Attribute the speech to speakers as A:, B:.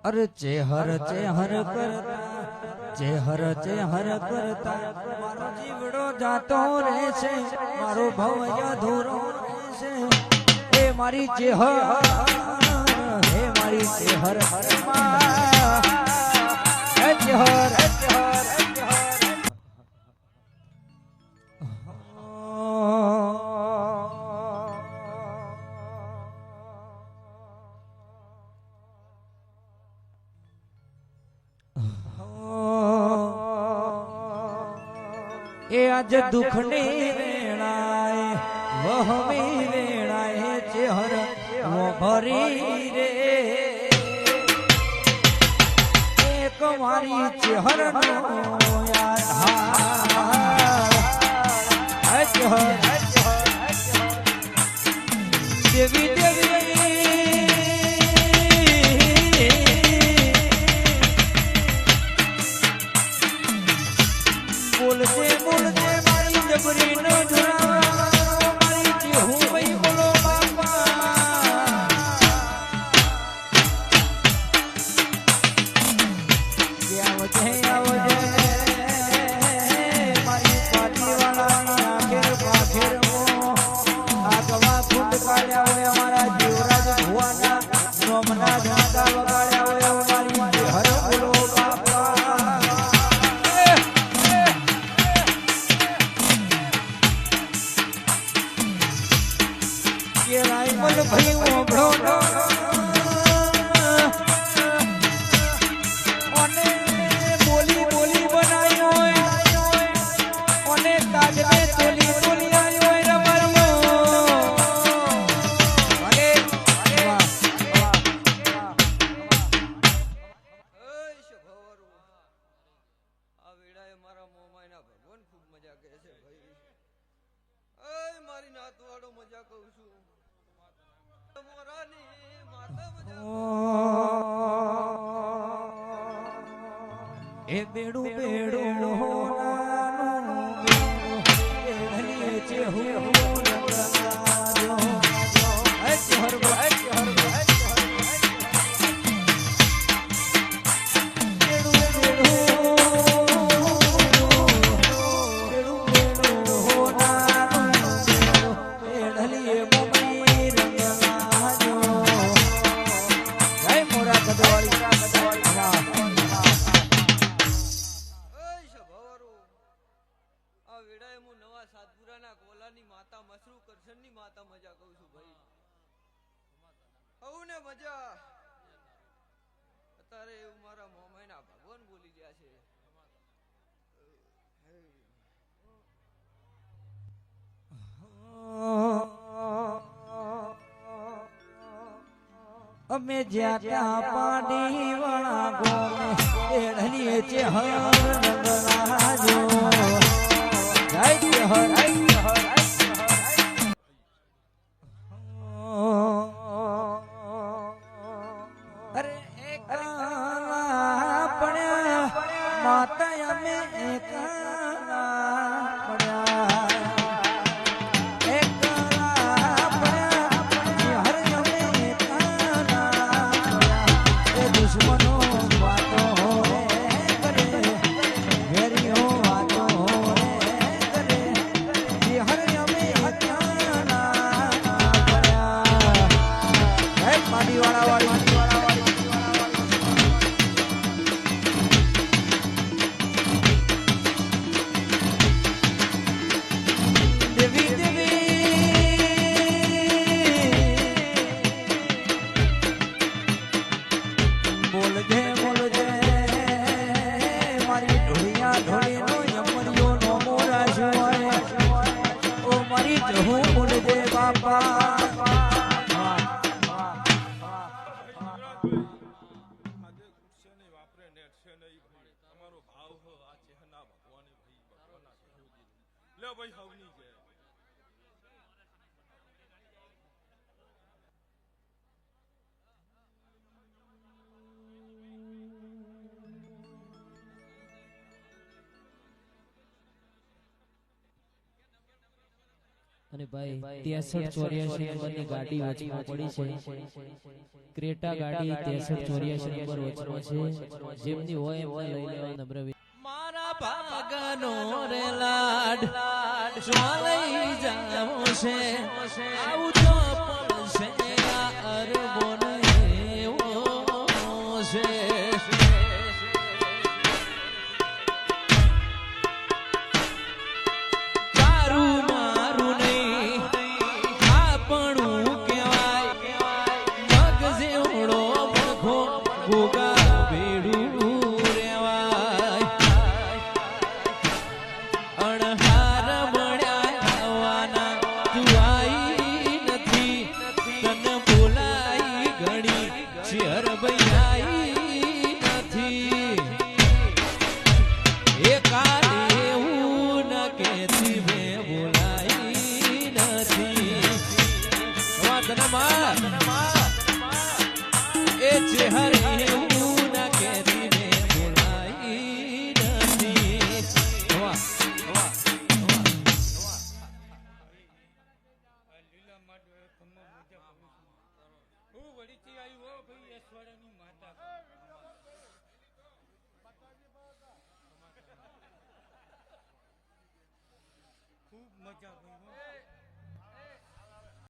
A: અરે ચેહર કરતા ચેહર કરતા મારો જીવડો જાતો રહેશે, મારો ભવ અધૂરો રહેશે. એ મારી ચેહર, હે મારી ચેહર, હે ચેહર. એ આજ દુખની વેળાએ વહમી વેળાએ ચેહર ભરી રે, એક મારી ચેહર નો ચેહર દેવી દેવી બોલતે બોલતે મારી જબરી નો જોડાવા મારી જે હું ભાઈ બોલો બાપા. આવજે મારી પાટી વાળાની આખેર પાખેર આગવા કુંડ કાઢ્યા હોય અમારા જીવરાજ ભુવાના નોમના ઝાંકા વગાડ્યા હોય મારી હર બોલો બાપા. ભાઈ ઓબળો અને બોલી બોલી બનાવી હોય અને તાજને તોલી તોલી આવી હોય રમણનો. અરે વાહ આ વેળાએ મારા મોમાઈના ભગવાન ખૂબ મજા કરે છે ભાઈ. મારી નાતવાડો મજા કહું છું. એ બેડું બેડું માતા મજા કહું છું ભાઈ. આવું ને મજા અત્યારે એવું મારા મોમાઈના ભગવાન બોલી ગયા છે. અમે જ્યાં ત્યાં પાણી વાળા ગોમે એડલીએ છે હર રંગલાજો જય હર
B: અને ભાઈ 6384 નંબરની ગાડી વચમાં પડી છે. ક્રેટા ગાડી 6384 નંબર વચમાં છે. જેમની હોય એમને લઈ લેવા નમ્ર મારા ભાગનો રે લાડ ચાલઈ જાવો છે આવું તો પડશે આ અરબોન એવો છે.
C: ખૂબ મજા આવી